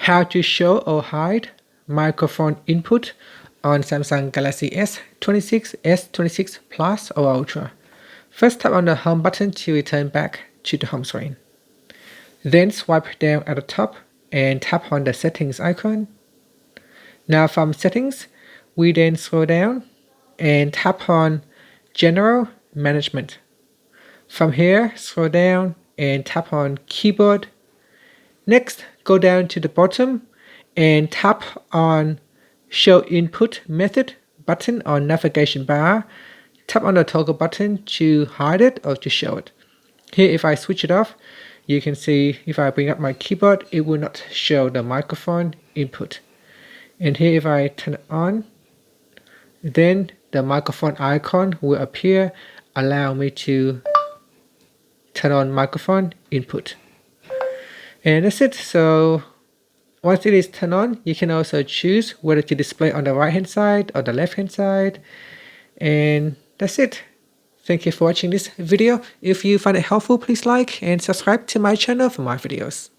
How to show or hide microphone input on Samsung Galaxy S26, S26 Plus or Ultra. First, tap on the home button to return back to the home screen. Then swipe down at the top and tap on the settings icon. Now from settings, we then scroll down and tap on General Management. From here, scroll down and tap on Keyboard. Next, go down to the bottom and tap on Show Input Method button on navigation bar. Tap on the toggle button to hide it or to show it. Here, if I switch it off, you can see if I bring up my keyboard, it will not show the microphone input. And here, if I turn it on, then the microphone icon will appear, allow me to turn on microphone input. And that's it. So once it is turned on, you can also choose whether to display on the right hand side or the left hand side. And that's it. Thank you for watching this video. If you find it helpful, please like and subscribe to my channel for more videos.